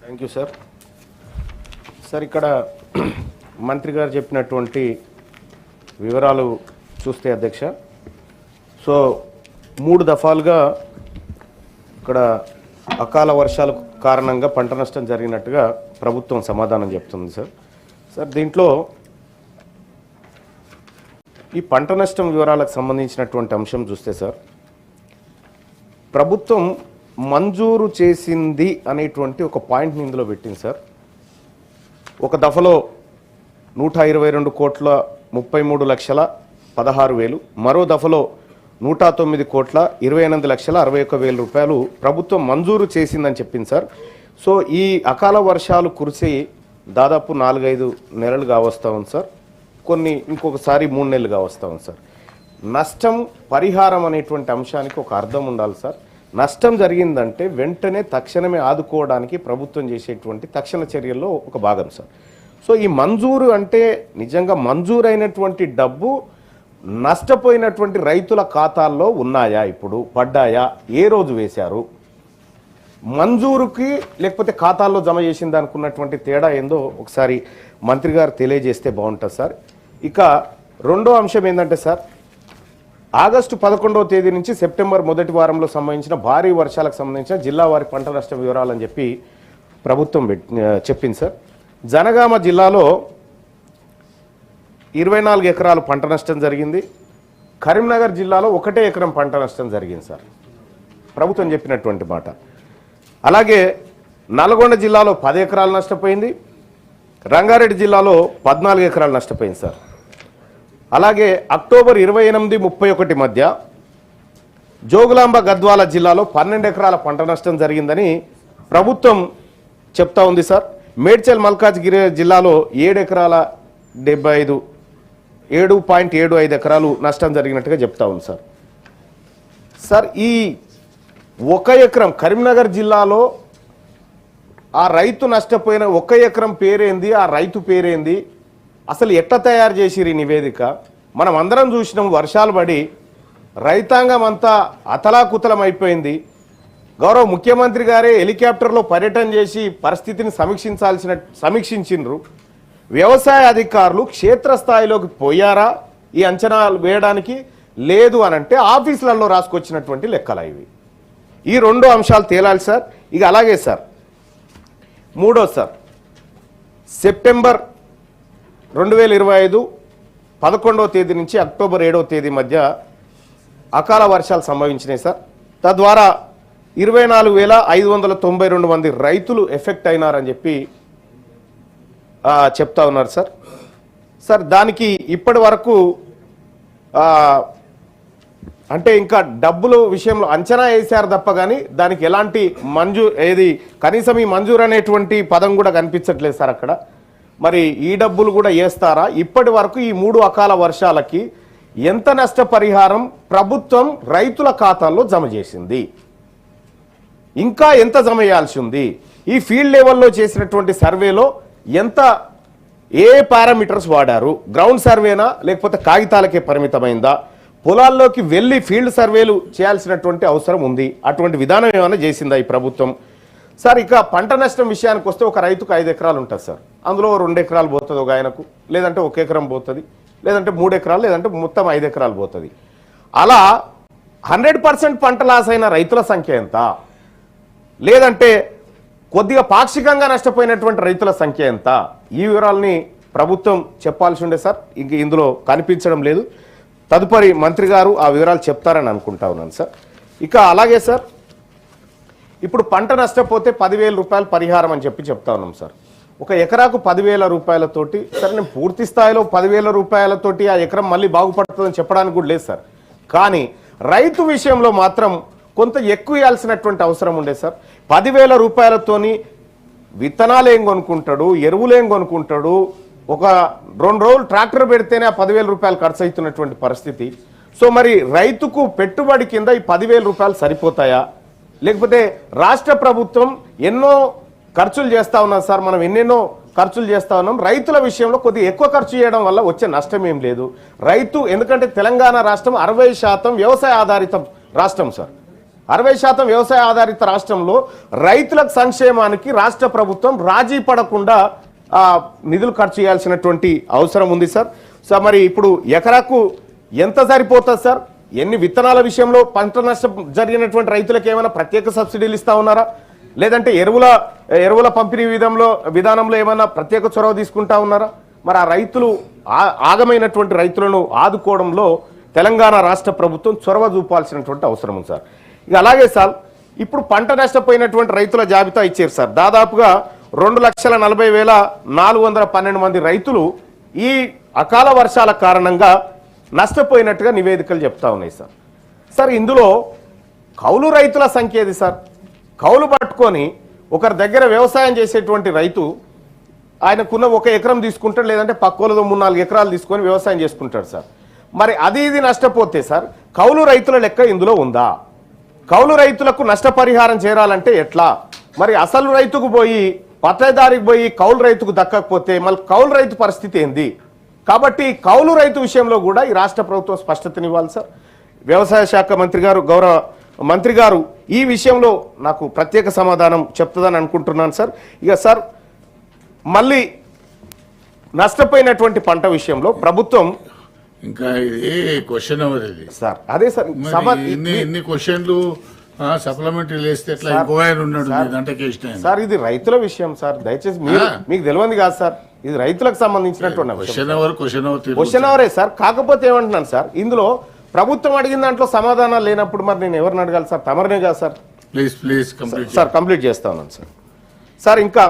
Thank you sir. Sir ఇక్కడ మంత్రి గారు చెప్పినటువంటి వివరాలు చూస్తే అధ్యక్ష, సో 3 దఫాలుగా ఇక్కడ అకాల వర్షాల కారణంగా పంట నష్టం జరిగినట్టుగా ప్రభుత్వం సమాధానం చెప్తుంది సార్. సార్ దీంట్లో ఈ పంట నష్టం వివరాలకు సంబంధించినటువంటి అంశం చూస్తే సార్, ప్రభుత్వం మంజూరు చేసింది అనేటువంటి ఒక పాయింట్ని ఇందులో పెట్టింది సార్. ఒక దఫలో 122,33,16,000, మరో దఫలో 109,28,61,000 రూపాయలు ప్రభుత్వం మంజూరు చేసిందని చెప్పింది సార్. సో ఈ అకాల వర్షాలు కురిసి దాదాపు 4-5 నెలలుగా వస్తూ ఉంది సార్, కొన్ని ఇంకొకసారి 3 నెలలుగా వస్తూ ఉంది సార్. నష్టం పరిహారం అనేటువంటి అంశానికి ఒక అర్థం ఉండాలి సార్. నష్టం జరిగిందంటే వెంటనే తక్షణమే ఆదుకోవడానికి ప్రభుత్వం చేసేటువంటి తక్షణ చర్యల్లో ఒక భాగం సార్. సో ఈ మంజూరు అంటే నిజంగా మంజూరైనటువంటి డబ్బు నష్టపోయినటువంటి రైతుల ఖాతాల్లో ఉన్నాయా, ఇప్పుడు పడ్డాయా, ఏ రోజు వేశారు, మంజూరుకి లేకపోతే ఖాతాల్లో జమ చేసింది అనుకున్నటువంటి తేడా ఏందో ఒకసారి మంత్రి గారు తెలియజేస్తే బాగుంటుంది సార్. ఇక రెండో అంశం ఏంటంటే సార్, ఆగస్టు 11వ తేదీ నుంచి సెప్టెంబర్ మొదటి వారంలో సంబంధించిన భారీ వర్షాలకు సంబంధించిన జిల్లా వారి పంట నష్ట వివరాలని చెప్పి ప్రభుత్వం చెప్పింది సార్. జనగామ జిల్లాలో 24 ఎకరాలు పంట నష్టం జరిగింది. కరీంనగర్ జిల్లాలో 1 ఎకరం పంట నష్టం జరిగింది సార్, ప్రభుత్వం చెప్పినటువంటి మాట. అలాగే నల్గొండ జిల్లాలో 10 ఎకరాలు నష్టపోయింది. రంగారెడ్డి జిల్లాలో 14 ఎకరాలు నష్టపోయింది సార్. అలాగే అక్టోబర్ 28-31 మధ్య జోగులాంబ గద్వాల జిల్లాలో 12 ఎకరాల పంట నష్టం జరిగిందని ప్రభుత్వం చెప్తా ఉంది సార్. మేడ్చల్ మల్కాజ్గిరి జిల్లాలో 7.75 ఎకరాలు నష్టం జరిగినట్టుగా చెప్తా ఉంది సార్. సార్ ఈ 1 ఎకరం కరీంనగర్ జిల్లాలో ఆ రైతు నష్టపోయిన 1 ఎకరం పేరేంది, ఆ రైతు పేరేంది, అసలు ఎట్లా తయారు చేసిరు ఈ నివేదిక? మనం అందరం చూసినాం, వర్షాలు పడి రైతాంగం అంతా అతలాకుతలం అయిపోయింది. గౌరవ ముఖ్యమంత్రి గారే హెలికాప్టర్లో పర్యటన చేసి పరిస్థితిని సమీక్షించిండ్రు. వ్యవసాయ అధికారులు క్షేత్రస్థాయిలోకి పోయారా ఈ అంచనాలు వేయడానికి? లేదు అనంటే ఆఫీసులలో రాసుకొచ్చినటువంటి లెక్కలు ఇవి. ఈ 2 అంశాలు తేలాలి సార్. ఇక అలాగే సార్ మూడో సార్, సెప్టెంబర్ 2025 11వ తేదీ నుంచి అక్టోబర్ 7వ తేదీ మధ్య అకాల వర్షాలు సంభవించినాయి సార్. తద్వారా 24,592 మంది రైతులు ఎఫెక్ట్ అయినారని చెప్పి చెప్తా ఉన్నారు సార్. సార్ దానికి ఇప్పటి వరకు అంటే ఇంకా డబ్బులు విషయంలో అంచనా వేశారు తప్ప కానీ దానికి ఎలాంటి కనీసం ఈ మంజూరు అనేటువంటి పదం కూడా కనిపించట్లేదు సార్ అక్కడ. మరి ఈ డబ్బులు కూడా వేస్తారా? ఇప్పటి వరకు ఈ 3 అకాల వర్షాలకి ఎంత నష్టపరిహారం ప్రభుత్వం రైతుల ఖాతాల్లో జమ చేసింది, ఇంకా ఎంత జమ చేయాల్సి ఉంది? ఈ ఫీల్డ్ లెవెల్లో చేసినటువంటి సర్వేలో ఏ పారామీటర్స్ వాడారు? గ్రౌండ్ సర్వేనా లేకపోతే కాగితాలకే పరిమితమైందా? పొలాల్లోకి వెళ్ళి ఫీల్డ్ సర్వేలు చేయాల్సినటువంటి అవసరం ఉంది. అటువంటి విధానం ఏమైనా చేసిందా ఈ ప్రభుత్వం? సార్ ఇక పంట నష్టం విషయానికి వస్తే ఒక రైతుకు 5 ఎకరాలు ఉంటుంది సార్. అందులో 2 ఎకరాలు పోతుంది ఒక ఆయనకు, లేదంటే 1 ఎకరం పోతుంది, లేదంటే 3 ఎకరాలు, లేదంటే మొత్తం 5 ఎకరాలు పోతుంది. అలా 100% పంట లాస్ అయిన రైతుల సంఖ్య ఎంత? లేదంటే కొద్దిగా పాక్షికంగా నష్టపోయినటువంటి రైతుల సంఖ్య ఎంత? ఈ వివరాలని ప్రభుత్వం చెప్పాల్సి ఉండే సార్. ఇంక ఇందులో కనిపించడం లేదు. తదుపరి మంత్రి గారు ఆ వివరాలు చెప్తారని అనుకుంటా ఉన్నాను సార్. ఇక అలాగే సార్ ఇప్పుడు పంట నష్టపోతే 10,000 రూపాయలు పరిహారం అని చెప్తా ఉన్నాం సార్. ఒక ఎకరాకు 10,000 రూపాయలతోటి సరే, నేను పూర్తి స్థాయిలో 10,000 రూపాయలతోటి ఆ ఎకరం మళ్ళీ బాగుపడుతుందని చెప్పడానికి కూడా లేదు సార్. కానీ రైతు విషయంలో మాత్రం కొంత ఎక్కువ ఇవ్వాల్సినటువంటి అవసరం ఉండే సార్. 10,000 రూపాయలతోని విత్తనాలు ఏం కొనుక్కుంటాడు, ఎరువులు ఏం కొనుక్కుంటాడు, ఒక 2 రోజులు ట్రాక్టర్ పెడితేనే ఆ 10,000 రూపాయలు ఖర్చు అవుతున్నటువంటి పరిస్థితి. సో మరి రైతుకు పెట్టుబడి కింద ఈ 10,000 రూపాయలు సరిపోతాయా? లేకపోతే రాష్ట్ర ప్రభుత్వం ఎన్నో ఖర్చులు చేస్తూ ఉన్నారు సార్, మనం ఎన్నెన్నో ఖర్చులు చేస్తూ ఉన్నాం. రైతుల విషయంలో కొద్దిగా ఎక్కువ ఖర్చు చేయడం వల్ల వచ్చే నష్టం ఏం లేదు. రైతు ఎందుకంటే తెలంగాణ రాష్ట్రం 60% వ్యవసాయ ఆధారిత రాష్ట్రం సార్. 60% వ్యవసాయ ఆధారిత రాష్ట్రంలో రైతుల సంక్షేమానికి రాష్ట్ర ప్రభుత్వం రాజీ పడకుండా నిధులు ఖర్చు చేయాల్సినటువంటి అవసరం ఉంది సార్. సో మరి ఇప్పుడు ఎకరాకు ఎంత సరిపోతుంది సార్? ఎన్ని విత్తనాల విషయంలో పంట నష్టం జరిగినటువంటి రైతులకు ఏమైనా ప్రత్యేక సబ్సిడీలు ఇస్తా ఉన్నారా? లేదంటే ఎరువుల పంపిణీ విధానంలో ఏమైనా ప్రత్యేక చొరవ తీసుకుంటా ఉన్నారా? మరి ఆ రైతులు ఆగమైనటువంటి రైతులను ఆదుకోవడంలో తెలంగాణ రాష్ట్ర ప్రభుత్వం చొరవ చూపాల్సినటువంటి అవసరం ఉంది సార్. ఇక అలాగే సార్ ఇప్పుడు పంట నష్టపోయినటువంటి రైతుల జాబితా ఇచ్చారు సార్. దాదాపుగా 2,40,412 మంది రైతులు ఈ అకాల వర్షాల కారణంగా నష్టపోయినట్టుగా నివేదికలు చెప్తా ఉన్నాయి సార్. సార్ ఇందులో కౌలు రైతుల సంఖ్య ఏది సార్? కౌలు పట్టుకొని ఒకరి దగ్గర వ్యవసాయం చేసేటువంటి రైతు ఆయనకున్న 1 ఎకరం తీసుకుంటాడు, లేదంటే పక్కోలతో 3-4 ఎకరాలు తీసుకొని వ్యవసాయం చేసుకుంటాడు సార్. మరి ఇది నష్టపోతే సార్ కౌలు రైతుల లెక్క ఇందులో ఉందా? కౌలు రైతులకు నష్టపరిహారం చేరాలంటే ఎట్లా? మరి అసలు రైతుకు పోయి పట్టదారికి పోయి కౌలు రైతుకు దక్కకపోతే మళ్ళీ కౌలు రైతు పరిస్థితి ఏంది? కాబట్టి కౌలు రైతు విషయంలో కూడా ఈ రాష్ట్ర ప్రభుత్వం స్పష్టతనివ్వాలి సార్. వ్యవసాయ శాఖ మంత్రి గారు, గౌరవ మంత్రి గారు ఈ విషయంలో నాకు ప్రత్యేక సమాధానం చెప్తుందని అనుకుంటున్నాను సార్. ఇక సార్ మళ్ళీ నష్టపోయినటువంటి పంట విషయంలో ప్రభుత్వం ఇంకా ఇది క్వశ్చన్ అవర్ ఇది సార్. అదే సార్ ఇన్ని క్వశ్చన్లు సప్లిమెంటరీ వేస్తే ఎట్లా? ఇంకో ఆయన ఉన్నాడు అంటే సార్ ఇది రైతుల విషయం సార్. దయచేసి మీకు తెలియదు కాదు సార్, ఇది రైతులకు సంబంధించినటువంటి క్వశ్చన్ అవరే సార్. కాకపోతే ఏమంటున్నాను సార్, ఇందులో ప్రభుత్వం అడిగిన దాంట్లో సమాధానాలు లేనప్పుడు మరి నేను ఎవరిని అడగాలి సార్? తమరినే కాదు సార్. ప్లీజ్ సార్ కంప్లీట్ చేస్తా ఉన్నాను సార్. సార్ ఇంకా